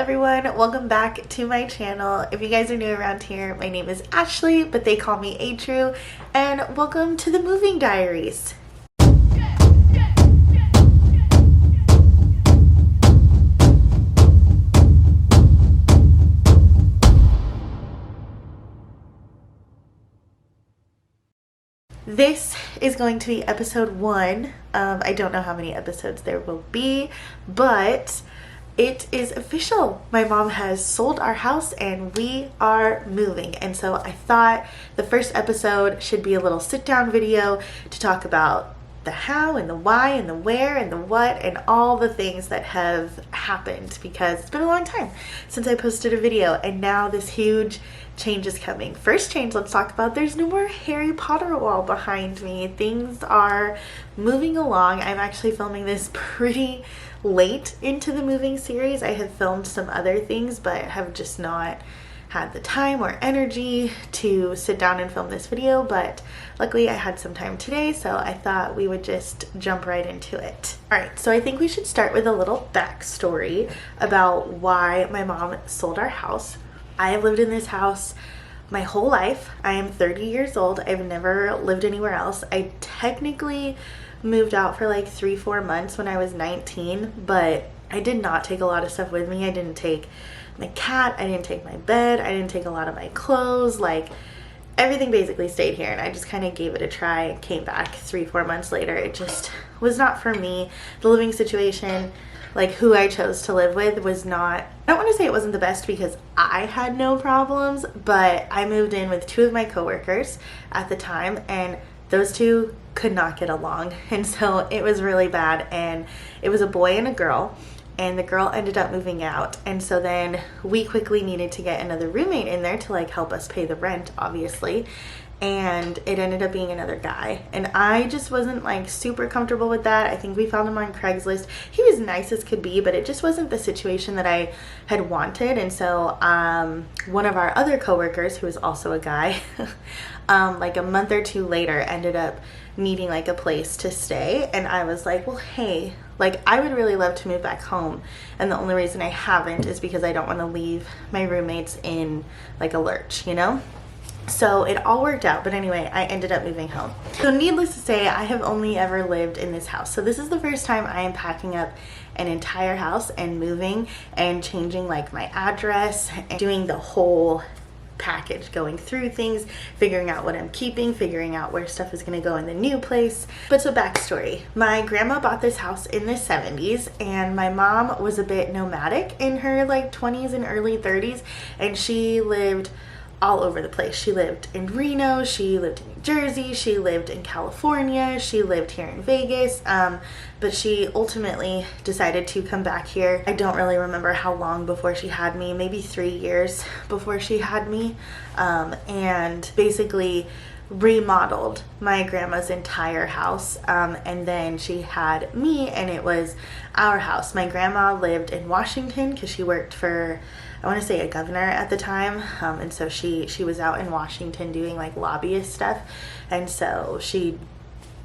everyone, welcome back to my channel. If you guys are new around here, my name is Ashley, but they call me Atru, and welcome to the Moving Diaries. This is going to be episode 1. I don't know how many episodes there will be, but it is official. My mom has sold our house and we are moving. And so I thought the first episode should be a little sit down video to talk about the how and the why and the where and the what and all the things that have happened, because it's been a long time since I posted a video and now this huge change is coming. First change, let's talk about there's no more Harry Potter wall behind me. Things are moving along. I'm actually filming this pretty late into the moving series. I have filmed some other things but have just not had the time or energy to sit down and film this video, but luckily I had some time today, so I thought we would just jump right into it. Alright, so I think we should start with a little backstory about why my mom sold our house. I have lived in this house my whole life. I am 30 years old. I've never lived anywhere else. I technically moved out for like 3-4 months when I was 19, but I did not take a lot of stuff with me. I didn't take my cat, I didn't take my bed, I didn't take a lot of my clothes. Like, everything basically stayed here, and I just kind of gave it a try. Came back 3-4 months later. It just was not for me. The living situation, like who I chose to live with, was not, I don't want to say it wasn't the best because I had no problems, but I moved in with 2 of my coworkers at the time, and those 2 could not get along, and so it was really bad. And it was a boy and a girl, and the girl ended up moving out, and so then we quickly needed to get another roommate in there to like help us pay the rent, obviously. And it ended up being another guy, and I just wasn't like super comfortable with that. I think we found him on Craigslist. He was nice as could be, but it just wasn't the situation that I had wanted. And so one of our other coworkers, who is also a guy, like a month or 2 later ended up needing like a place to stay, and I was like, well, hey, like I would really love to move back home, and the only reason I haven't is because I don't want to leave my roommates in like a lurch, you know? So it all worked out, but anyway, I ended up moving home. So needless to say, I have only ever lived in this house. So this is the first time I am packing up an entire house and moving and changing like my address and doing the whole package, going through things, figuring out what I'm keeping, figuring out where stuff is going to go in the new place. But so backstory, my grandma bought this house in the 70s, and my mom was a bit nomadic in her like 20s and early 30s, and she lived all over the place. She lived in Reno, she lived in New Jersey, she lived in California, she lived here in Vegas, but she ultimately decided to come back here. I don't really remember how long before she had me, maybe 3 years before she had me, and basically remodeled my grandma's entire house, and then she had me, and it was our house. My grandma lived in Washington because she worked for, I want to say, a governor at the time, and so she was out in Washington doing like lobbyist stuff, and so she,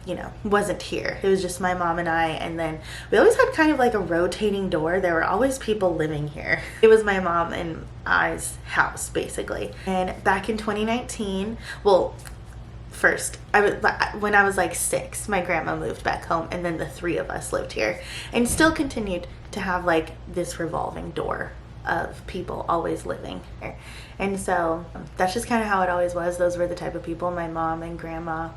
you know, wasn't here. It was just my mom and I, and then we always had kind of like a rotating door. There were always people living here. It was my mom and I's house basically. And back in 2019, well, first, when I was like 6, my grandma moved back home, and then the 3 of us lived here and still continued to have like this revolving door of people always living here. And so that's just kind of how it always was. Those were the type of people my mom and grandma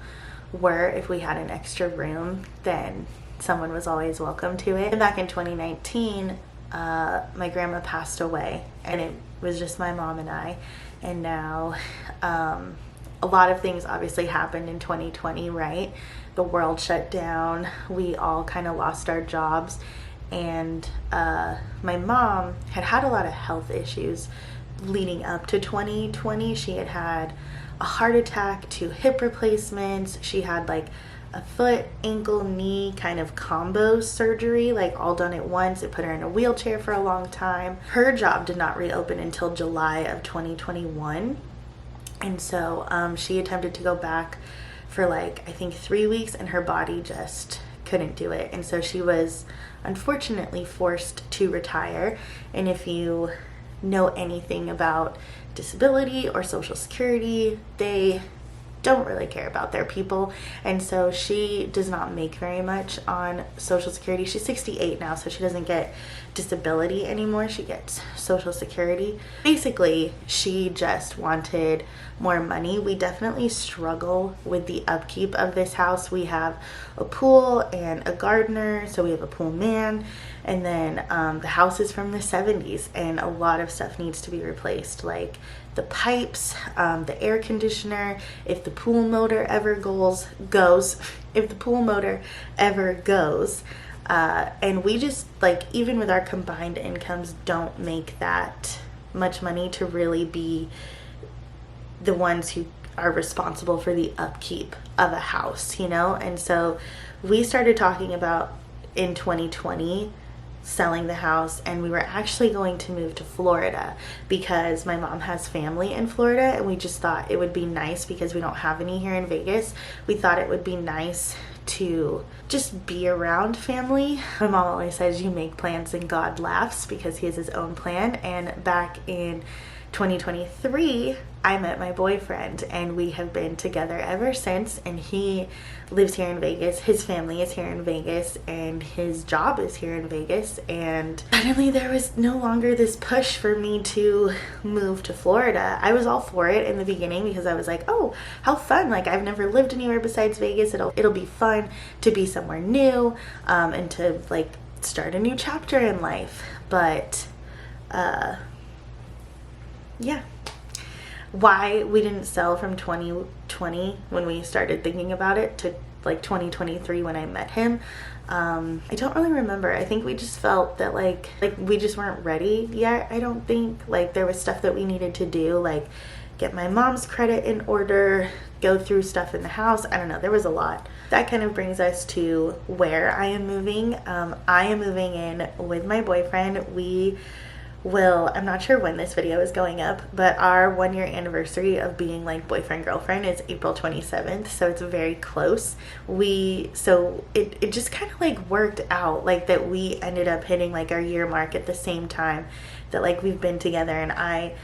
were. If we had an extra room, then someone was always welcome to it. And back in 2019, my grandma passed away, and it was just my mom and I. And now a lot of things obviously happened in 2020, right? The world shut down, we all kind of lost our jobs, and my mom had a lot of health issues leading up to 2020. She had a heart attack, 2 hip replacements, she had like a foot, ankle, knee kind of combo surgery, like all done at once. It put her in a wheelchair for a long time. Her job did not reopen until July of 2021, and so she attempted to go back for like I think 3 weeks, and her body just couldn't do it. And so she was unfortunately forced to retire. And if you know anything about disability or Social Security, they don't really care about their people, and so she does not make very much on Social Security. She's 68 now, so she doesn't get disability anymore. She gets Social Security. Basically, she just wanted more money. We definitely struggle with the upkeep of this house. We have a pool and a gardener, so we have a pool man, and then the house is from the 70s, and a lot of stuff needs to be replaced, like the pipes, the air conditioner, if the pool motor ever goes, if the pool motor ever goes, and we just, like, even with our combined incomes, don't make that much money to really be the ones who are responsible for the upkeep of a house, you know? And so we started talking about in 2020 selling the house, and we were actually going to move to Florida because my mom has family in Florida, and we just thought it would be nice, because we don't have any here in Vegas. We thought it would be nice to just be around family. My mom always says you make plans and God laughs, because he has his own plan. And back in 2023, I met my boyfriend, and we have been together ever since, and he lives here in Vegas. His family is here in Vegas, and his job is here in Vegas, and suddenly there was no longer this push for me to move to Florida. I was all for it in the beginning because I was like, oh, how fun, like I've never lived anywhere besides Vegas. It'll be fun to be somewhere new, and to like start a new chapter in life. But yeah, why we didn't sell from 2020 when we started thinking about it to like 2023 when I met him, I don't really remember. I think we just felt that like we just weren't ready yet. I don't think, like, there was stuff that we needed to do, like get my mom's credit in order, go through stuff in the house. I don't know, there was a lot. That kind of brings us to where I am moving. I am moving in with my boyfriend. I'm not sure when this video is going up, but our 1 year anniversary of being like boyfriend girlfriend is April 27th, so it's very close. It just kind of like worked out, like that we ended up hitting like our year mark at the same time that like we've been together. And I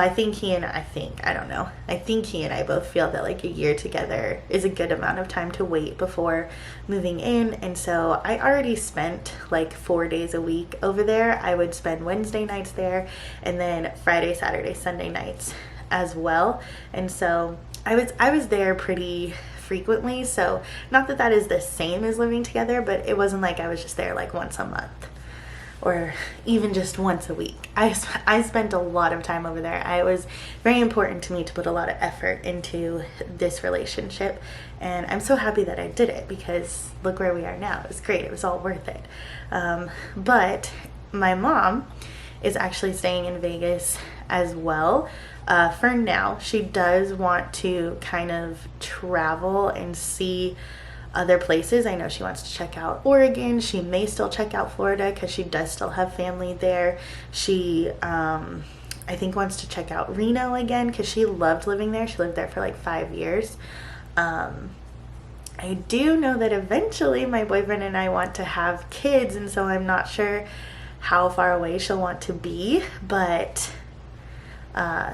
think he and I both feel that like a year together is a good amount of time to wait before moving in. And so I already spent like 4 days a week over there. I would spend Wednesday nights there, and then Friday, Saturday, Sunday nights as well. And so I was there pretty frequently. So not that that is the same as living together, but it wasn't like I was just there like once a month or even just once a week. I spent a lot of time over there. It was very important to me to put a lot of effort into this relationship, and I'm so happy that I did it, because look where we are now. It was great. It was all worth it. But my mom is actually staying in Vegas as well. For now, she does want to kind of travel and see other places. I know she wants to check out Oregon. She may still check out Florida because she does still have family there. She I think wants to check out Reno again because she loved living there. She lived there for like 5 years. I do know that eventually my boyfriend and I want to have kids, and so I'm not sure how far away she'll want to be, but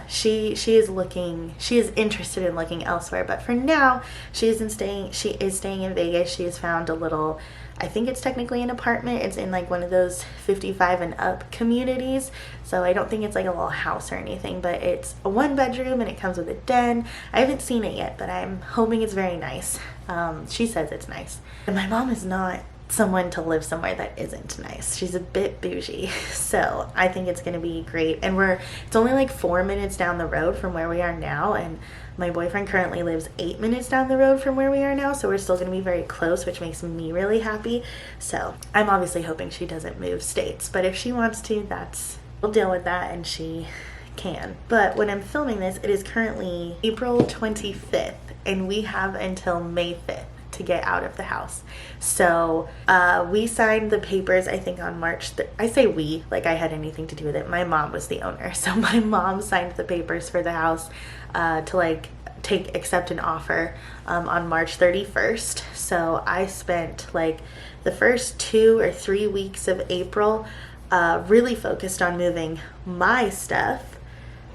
she is interested in looking elsewhere. But for now, she is staying in Vegas. She has found a little, I think it's technically an apartment. It's in like one of those 55 and up communities. So I don't think it's like a little house or anything, but it's a 1-bedroom and it comes with a den. I haven't seen it yet, but I'm hoping it's very nice. She says it's nice. And my mom is not someone to live somewhere that isn't nice. She's a bit bougie, so I think it's gonna be great. And it's only like 4 minutes down the road from where we are now, and my boyfriend currently lives 8 minutes down the road from where we are now, so we're still gonna be very close, which makes me really happy. So I'm obviously hoping she doesn't move states, but if she wants to, we'll deal with that, and she can. But when I'm filming this, it is currently April 25th, and we have until May 5th to get out of the house. So we signed the papers, I think on March I say we, like I had anything to do with it. My mom was the owner, so my mom signed the papers for the house to like accept an offer on March 31st. So I spent like the first 2 or 3 weeks of April really focused on moving my stuff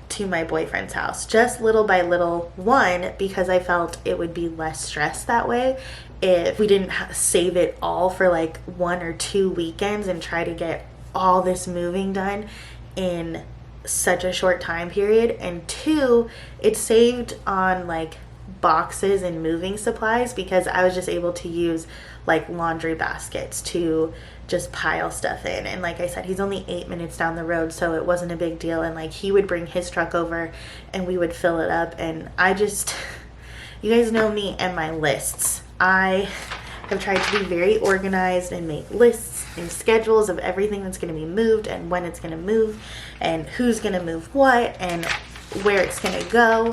to my boyfriend's house, just little by little. One, because I felt it would be less stress that way if we didn't save it all for like 1 or 2 weekends and try to get all this moving done in such a short time period. And two, it saved on like boxes and moving supplies because I was just able to use like laundry baskets to just pile stuff in. And like I said, he's only 8 minutes down the road, so it wasn't a big deal. And like he would bring his truck over and we would fill it up. And I just, you guys know me and my lists. I have tried to be very organized and make lists and schedules of everything that's going to be moved and when it's going to move and who's going to move what and where it's going to go,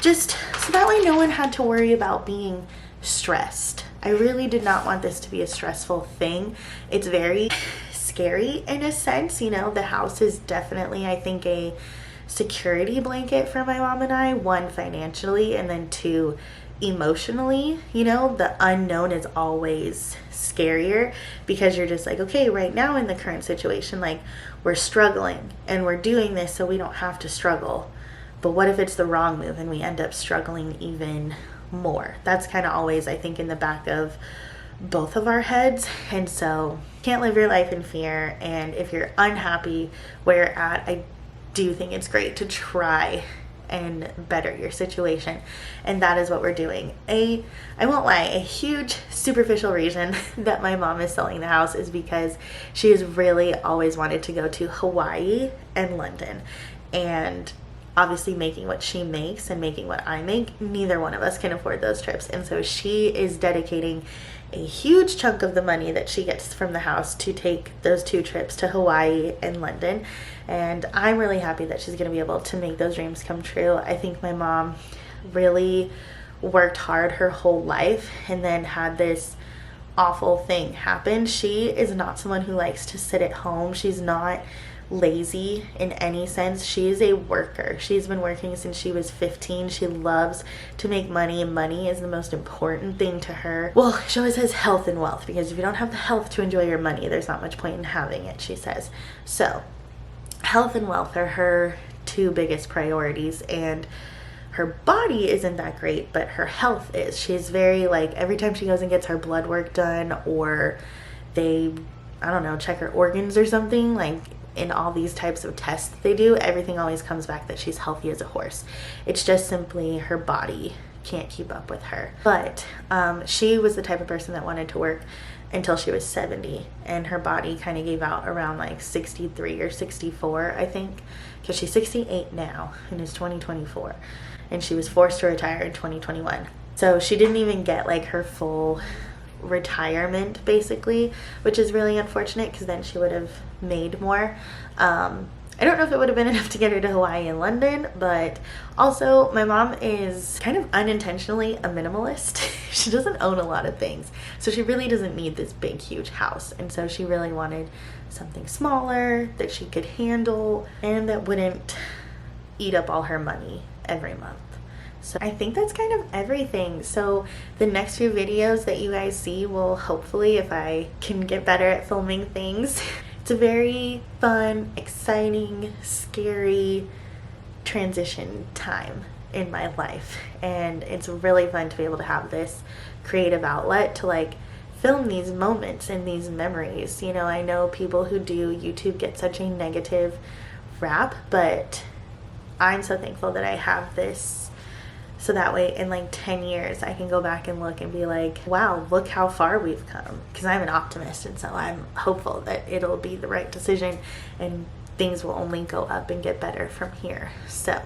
just so that way no one had to worry about being stressed. I really did not want this to be a stressful thing. It's very scary in a sense, you know. The house is definitely, I think, a security blanket for my mom and I. One, financially, and then two, emotionally. You know, the unknown is always scarier because you're just like, okay, right now in the current situation, like we're struggling and we're doing this so we don't have to struggle. But what if it's the wrong move and we end up struggling even more? That's kind of always, I think, in the back of both of our heads. And so can't live your life in fear. And if you're unhappy where you're at, I do think it's great to try and better your situation. And that is what we're doing. I won't lie, a huge superficial reason that my mom is selling the house is because she has really always wanted to go to Hawaii and London. And obviously making what she makes and making what I make, neither one of us can afford those trips. And so she is dedicating a huge chunk of the money that she gets from the house to take those 2 trips to Hawaii and London. And I'm really happy that she's going to be able to make those dreams come true. I think my mom really worked hard her whole life and then had this awful thing happen. She is not someone who likes to sit at home. She's not lazy in any sense. She is a worker. She's been working since she was 15. She loves to make money, and money is the most important thing to her. Well, she always says health and wealth, because if you don't have the health to enjoy your money, there's not much point in having it, she says. So health and wealth are her 2 biggest priorities, and her body isn't that great, but her health is. She's very like, every time she goes and gets her blood work done, or they, I don't know, check her organs or something, like in all these types of tests that they do, everything always comes back that she's healthy as a horse. It's just simply her body can't keep up with her. But she was the type of person that wanted to work until she was 70, and her body kind of gave out around like 63 or 64, I think, because she's 68 now and it's 2024, and she was forced to retire in 2021. So she didn't even get like her full retirement basically, which is really unfortunate because then she would have made more. I don't know if it would have been enough to get her to Hawaii and London, but also my mom is kind of unintentionally a minimalist. She doesn't own a lot of things, so she really doesn't need this big huge house, and so she really wanted something smaller that she could handle and that wouldn't eat up all her money every month. So I think that's kind of everything. So the next few videos that you guys see will hopefully, if I can get better at filming things, it's a very fun, exciting, scary transition time in my life. And it's really fun to be able to have this creative outlet to like film these moments and these memories. You know, I know people who do YouTube get such a negative rap, but I'm so thankful that I have this, so that way in like 10 years I can go back and look and be like, wow, look how far we've come. Because I'm an optimist, and so I'm hopeful that it'll be the right decision and things will only go up and get better from here. So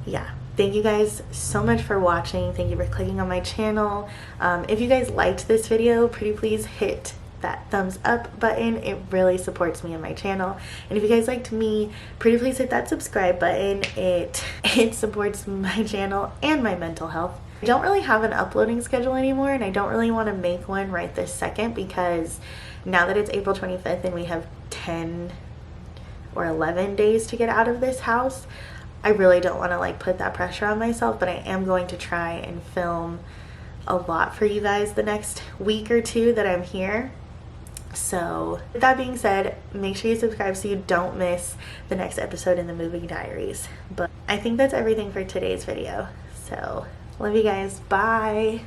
yeah, thank you guys so much for watching. Thank you for clicking on my channel. If you guys liked this video, pretty please hit that thumbs up button. It really supports me and my channel. And if you guys liked me, pretty please hit that subscribe button. It supports my channel and my mental health. I don't really have an uploading schedule anymore, and I don't really want to make one right this second, because now that it's April 25th and we have 10 or 11 days to get out of this house, I really don't want to like put that pressure on myself, but I am going to try and film a lot for you guys the next week or two that I'm here. So with that being said, make sure you subscribe so you don't miss the next episode in the moving diaries. But I think that's everything for today's video. So love you guys. Bye.